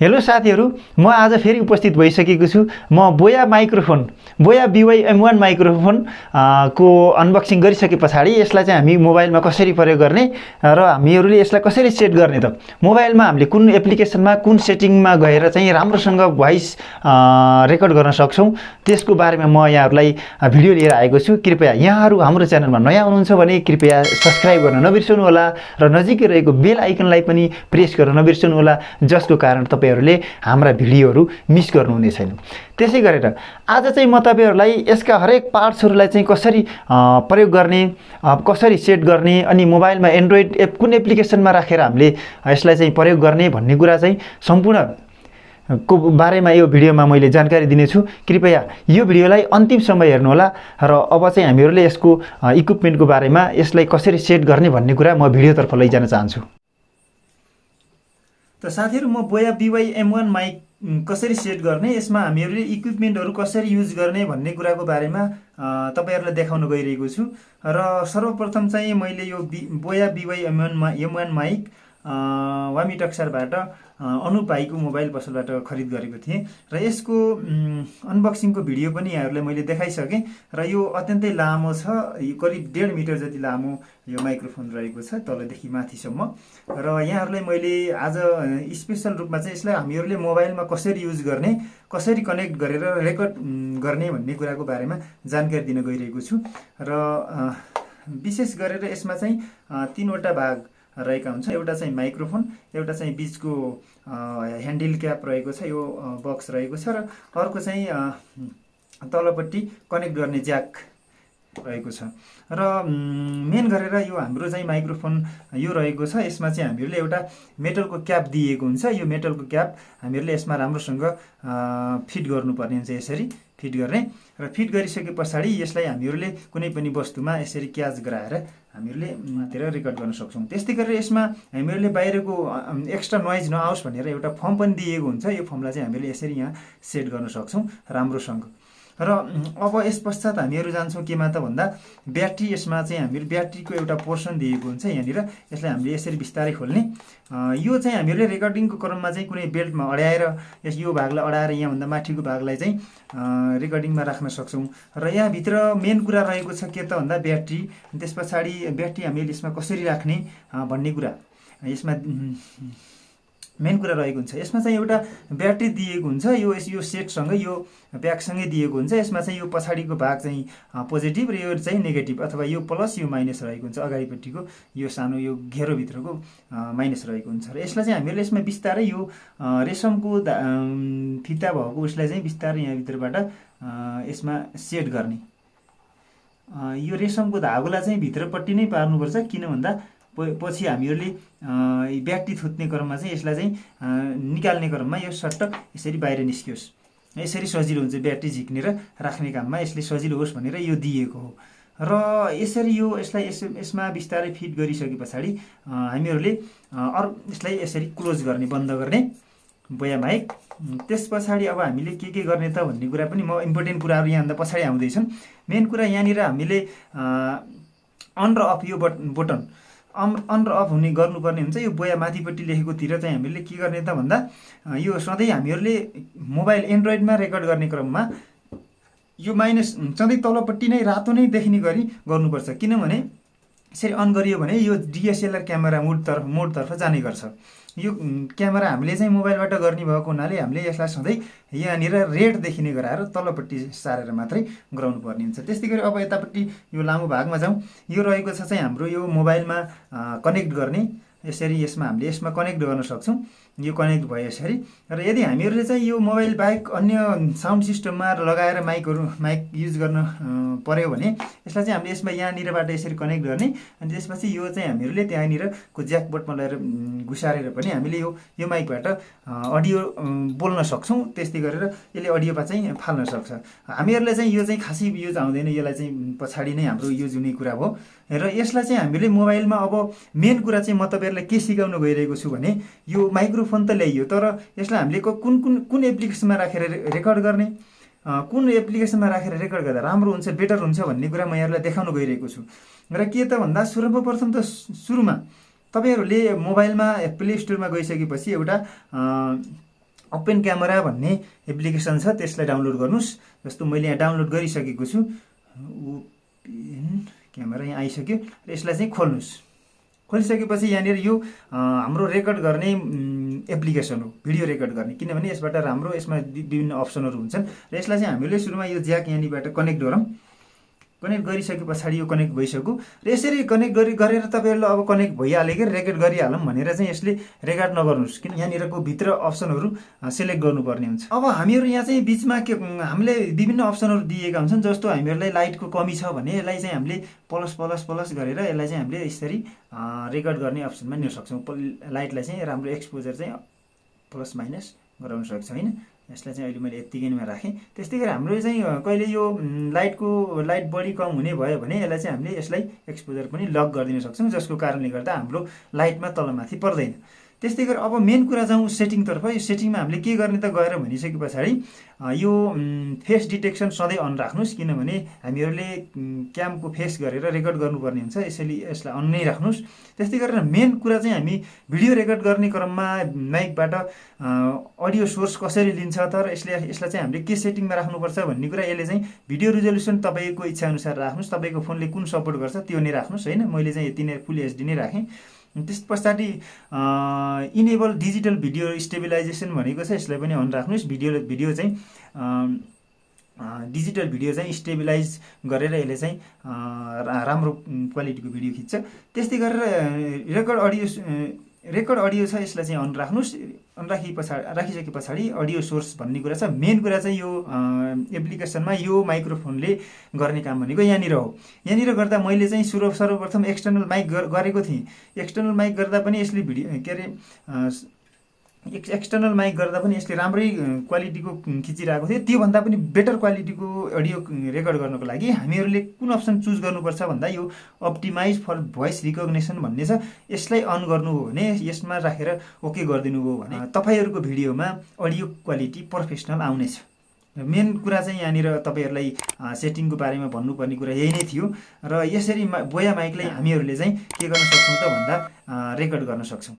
Hello साथीहरु, म आज फेरि उपस्थित भइसकेको छु। म बोया माइक्रोफोन, बोया BY-M1 माइक्रोफोन को अनबक्सिङ गरिसके पछाडी यसलाई चाहिँ हामी मोबाइलमा कसरी प्रयोग गर्ने र हामीहरुले यसलाई कसरी सेट गर्ने त, मोबाइलमा हामीले कुन एप्लिकेसनमा कुन सेटिङमा गएर चाहिँ राम्रोसँग भोइस रेकर्ड गर्न सक्छौं, त्यसको बारेमा म यहाँहरुलाई भिडियो लिएर आएको छु। कृपया यहाँहरु हाम्रो च्यानलमा नयाँ हुनुहुन्छ भने कृपया सब्स्क्राइब गर्न नबिर्सनु होला र नजिकै रहेको बेल आइकनलाई पनि प्रेस गर्न नबिर्सनु होला, जसको कारण तपाईहरुले हाम्रा भिडियोहरु मिस गर्नुहुने छैन। त्यसै गरेर आज चाहिँ म तपाईहरुलाई यसका हरेक पार्ट्सहरुलाई चाहिँ कसरी प्रयोग गर्ने, कसरी सेट गर्ने अनि मोबाइलमा एन्ड्रोइड एप कुन एप्लिकेसनमा राखेर हामीले यसलाई चाहिँ प्रयोग गर्ने भन्ने कुरा चाहिँ सम्पूर्ण को बारेमा यो भिडियोमा मैले जानकारी दिनेछु। कृपया यो भिडियोलाई अन्तिमसम्म हेर्नुहोला र अब चाहिँ हामीहरुले यसको इक्विपमेन्टको बारेमा, यसलाई कसरी सेट गर्ने भन्ने कुरा म भिडियोतर्फ लैजान चाहन्छु। त साथीहरु, म बोया BY-M1 माइक कसरी सेट गर्ने, यसमा हामीहरुले इक्विपमेन्टहरु कसरी युज गर्ने भन्ने कुराको बारेमा तपाईहरुलाई देखाउन गइरहेको छु। र सर्वप्रथम चाहिँ मैले यो बोया BY-M1 माइक वामी टक्सरबाट अनुप भाइको मोबाइल पसलबाट खरिद गरेको थिएँ र यसको अनबक्सिङको भिडियो पनि यहाँहरुलाई मैले देखाइसके र यो अत्यन्तै लामो छ, यो करिब 1.5 मिटर जति लामो यो माइक्रोफोन रहेको छ तलदेखि माथिसम्म। र यहाँहरुलाई मैले आज स्पेशल रूपमा चाहिँ यसलाई हामीहरुले मोबाइलमा कसरी युज गर्ने, कसरी कनेक्ट गरेर रेकर्ड गर्ने भन्ने कुराको बारेमा जानकारी दिन गइरहेको छु। र विशेष गरेर यसमा चाहिँ 3 वटा भाग रहेका हुन्छ। एउटा चाहिँ माइक्रोफोन, एउटा चाहिँ बीचको ह्यान्डल क्याप रहेको छ, यो बक्स रहेको छ, र अर्को चाहिँ तलपट्टि कनेक्ट गर्ने ज्याक रहेको छ। र मेन गरेर यो हाम्रो चाहिँ माइक्रोफोन यो रहेको छ, यसमा चाहिँ हामीहरुले एउटा मेटलको क्याप दिएको हुन्छ। यो मेटलको क्याप हामीहरुले यसमा राम्रोसँग फिट गर्नुपर्ने हुन्छ, यसरी फिट गर्ने। र फिट गरिसके पछाडी यसलाई हामीहरुले कुनै पनि वस्तुमा यसरी क्याच गराएर हामीहरुले माथेर रेकर्ड गर्न सक्छौं। त्यस्तै गरेर यसमा हामीहरुले बाहिरको एक्स्ट्रा नोइज नआओस् भनेर एउटा फर्म पनि दिएको हुन्छ। यो फर्मलाई चाहिँ हामीले यसरी यहाँ सेट गर्न सक्छौं राम्रोसँग। र अब यस पश्चात हामीहरु जान्छौं केमा त भन्दा ब्याट्री। यसमा चाहिँ हामीहरु ब्याट्रीको एउटा पोर्सन दिएको हुन्छ यहाँनिर, यसलाई हामीले यसरी बिस्तारै खोल्ने। यो चाहिँ हामीहरुले रेकर्डिङको क्रममा चाहिँ कुनै बेल्टमा अड्याएर यो भागलाई अड्याएर यहाँ भन्दा माथिको भागलाई चाहिँ रेकर्डिङमा राख्न सक्छौं। र यहाँ भित्र मेन कुरा रहेको छ के त भन्दा ब्याट्री, त्यसपछि ब्याट्री हामीले यसमा कसरी राख्ने भन्ने कुरा यसमा मेन कुरा रहेको हुन्छ। यसमा चाहिँ एउटा ब्याट्री दिएको हुन्छ, यो सेटसँग यो ब्यागसँगै दिएको हुन्छ। यसमा चाहिँ यो पछाडीको भाग चाहिँ पोजिटिभ र यो चाहिँ नेगेटिभ अथवा यो प्लस यो माइनस रहेको हुन्छ। अगाडिपट्टिको यो सानो यो घेरो भित्रको माइनस रहेको हुन्छ। र यसलाई चाहिँ हामीले यसमा बिस्तारै यो रेशमको फिता भएको उसलाई चाहिँ बिस्तारै यहाँ भित्रबाट यसमा सेट गर्ने। यो रेशमको धागोलाई चाहिँ भित्रपट्टि नै पार्नुपर्छ, किन भन्दा पछि हामीहरुले ब्याट्री थुत्ने क्रममा चाहिँ यसलाई चाहिँ निकाल्ने क्रममा यो सट्ट यसरी बाहिर निस्कियोस्, यसरी सजिलो हुन्छ। ब्याट्री झिक्ने र राख्ने काममा यसले सजिलो होस् भनेर यो दिएको हो। र यसरी यसलाई यसमा बिस्तारै फिट गरिसके पछाडी हामीहरुले यसलाई यसरी क्लोज गर्ने, बन्द गर्ने बोया माइक। त्यस पछाडी अब हामीले के गर्ने त भन्ने कुरा पनि म इम्पोर्टेन्ट कुराहरु यहाँ भन्दा पछाडी आउँदैछन्। मेन कुरा यहाँनिर हामीले अन र अफ यो बटन अन र अफ हुने गर्नुपर्ने हुन्छ। यो बोया माथिपट्टि लेखेकोतिर चाहिँ हामीले के गर्ने त भन्दा यो सधैँ हामीहरुले मोबाइल एन्ड्रोइडमा रेकर्ड गर्ने क्रममा यो माइनस सधैँ तलपट्टि नै रातो नै देखिने गरी गर्नुपर्छ, किनभने यसरी अन गरियो भने यो DSLR क्यामेरा मोडतर्फ जाने गर्छ। यो क्यामेरा हामीले चाहिँ मोबाइलबाट गर्ने भएको हुनाले हामीले यसलाई सधैँ यहाँनिर रेड देखिने गराएर तलपट्टि सारेर मात्रै गराउनु पर्ने हुन्छ। त्यस्तै गरी अब यतापट्टि यो लामो भागमा जाउँ। यो रहेको छ चाहिँ हाम्रो यो मोबाइलमा कनेक्ट गर्ने, यसरी यसमा हामीले यसमा कनेक्ट गर्न सक्छौं। यो कनेक्ट भयो यसरी। र यदि हामीहरुले चाहिँ यो मोबाइल बाहेक अन्य साउन्ड सिस्टममा लगाएर माइक युज गर्न पर्यो भने यसलाई चाहिँ हामीले यसमा यहाँनिरबाट यसरी कनेक्ट गर्ने, अनि त्यसपछि यो चाहिँ हामीहरुले त्यहाँनिरको ज्याक बटमा लगाएर घुसारेर पनि हामीले यो माइकबाट अडियो बोल्न सक्छौं। त्यस्तै गरेर यसले अडियोमा चाहिँ फाल्न सक्छ। हामीहरुले चाहिँ यो चाहिँ खासै युज आउँदैन, यसलाई चाहिँ पछाडी नै हाम्रो युज हुने कुरा हो। र यसलाई चाहिँ हामीले मोबाइलमा अब मेन कुरा चाहिँ म तपाईहरुलाई के सिकाउन गइरहेको छु भने यो माइक्रोफोन त ल्याइयो, तर यसलाई हामीले कुन एप्लिकेसनमा राखेर रेकर्ड गर्ने, कुन एप्लिकेसनमा राखेर रेकर्ड गर्दा राम्रो हुन्छ, बेटर हुन्छ भन्ने कुरा म यहाँलाई देखाउन गइरहेको छु। र के त भन्दा सर्वप्रथम त सुरुमा तपाईहरुले मोबाइलमा प्ले स्टोरमा गइसकेपछि एउटा ओपन क्यामेरा भन्ने एप्लिकेसन छ, त्यसलाई डाउनलोड गर्नुस्। जस्तो मैले यहाँ डाउनलोड गरिसकेको छु। ओपन क्यामेरा यहाँ आइसक्यो र यसलाई चाहिँ खोल्नुस्। खोलिसकेपछि यहाँनिर यो हाम्रो रेकर्ड गर्ने एप्लिकेसन हो, भिडियो रेकर्ड गर्ने, किनभने यसबाट राम्रो यसमा विभिन्न अप्सनहरू हुन्छन् र यसलाई चाहिँ हामीले सुरुमा यो ज्याक यहाँनिरबाट कनेक्ट गरौँ। कनेक्ट गरिसके पछाडि यो कनेक्ट भइसक्यो र यसरी कनेक्ट गरेर तपाईँहरूले अब कनेक्ट भइहाल्यो कि रेकर्ड गरिहालौँ भनेर चाहिँ यसले रेकर्ड नगर्नुहोस्, किन यहाँनिरको भित्र अप्सनहरू सेलेक्ट गर्नुपर्ने हुन्छ। अब हामीहरू यहाँ चाहिँ बिचमा के हामीले विभिन्न अप्सनहरू दिएका हुन्छन्। जस्तो हामीहरूलाई लाइटको कमी छ भने यसलाई चाहिँ हामीले प्लस प्लस प्लस गरेर यसलाई चाहिँ हामीले यसरी रेकर्ड गर्ने अप्सनमा लिन सक्छौँ। लाइटलाई चाहिँ राम्रो एक्सपोजर चाहिँ प्लस माइनस गराउन सक्छौँ होइन। यसलाई चाहिँ अहिले मैले यत्तिकैमा राखेँ। त्यस्तै गरी हाम्रो चाहिँ कहिले यो लाइट बढी कम हुने भयो भने यसलाई चाहिँ हामीले यसलाई एक्सपोजर पनि लक गरिदिन सक्छौँ, जसको कारणले गर्दा हाम्रो लाइटमा तलमाथि पर्दैन। त्यस्तै गरी अब मेन कुरा जाउँ सेटिङतर्फ। यो सेटिङमा हामीले के गर्ने त गएर भनिसके पछाडि यो फेस डिटेक्सन सधैँ अन राख्नुहोस्, किनभने हामीहरूले क्यामको फेस गरेर रेकर्ड गर्नुपर्ने हुन्छ, यसैले यसलाई अन नै राख्नुहोस्। त्यस्तै गरेर मेन कुरा चाहिँ हामी भिडियो रेकर्ड गर्ने क्रममा माइकबाट अडियो सोर्स कसरी लिन्छ त, र यसलाई चाहिँ हामीले के सेटिङमा राख्नुपर्छ भन्ने कुरा। यसले चाहिँ भिडियो रिजोल्युसन तपाईँको इच्छाअनुसार राख्नुहोस्, तपाईँको फोनले कुन सपोर्ट गर्छ त्यो नै राख्नुहोस् होइन। मैले चाहिँ यति नै फुल एचडी नै राखेँ। त्यस पछाडि इनेबल डिजिटल भिडियो स्टेबिलाइजेसन भनेको छ, यसलाई पनि अन राख्नुहोस्। भिडियो चाहिँ डिजिटल भिडियो चाहिँ स्टेबिलाइज गरेर यसले चाहिँ राम्रो क्वालिटीको भिडियो खिच्छ। त्यस्तै गरेर रेकर्ड अडियो छ, यसलाई चाहिँ अन राख्नुहोस्। राखिसके पछाडि अडियो सोर्स भन्ने कुरा छ। मेन कुरा चाहिँ यो एप्लिकेसनमा यो माइक्रोफोनले गर्ने काम भनेको यहाँनिर हो। यहाँनिर गर्दा मैले चाहिँ सर्वप्रथम एक्सटर्नल माइक गरेको थिएँ। एक्सटर्नल माइक गर्दा पनि यसले भिडियो के अरे एक्सटर्नल माइक गर्दा पनि यसले राम्रै क्वालिटीको खिचिरहेको थियो। त्योभन्दा पनि बेटर क्वालिटीको अडियो रेकर्ड गर्नको लागि हामीहरूले कुन अप्सन चुज गर्नुपर्छ भन्दा यो अप्टिमाइज फर भोइस रिकग्नेसन भन्ने छ, यसलाई अन गर्नुभयो भने यसमा राखेर ओके गरिदिनु भयो भने तपाईँहरूको भिडियोमा अडियो क्वालिटी प्रोफेसनल आउनेछ। मेन कुरा चाहिँ यहाँनिर तपाईँहरूलाई सेटिङको बारेमा भन्नुपर्ने कुरा यही नै थियो। र यसरी बोया माइकलाई हामीहरूले चाहिँ के गर्न सक्छौँ त भन्दा रेकर्ड गर्न सक्छौँ।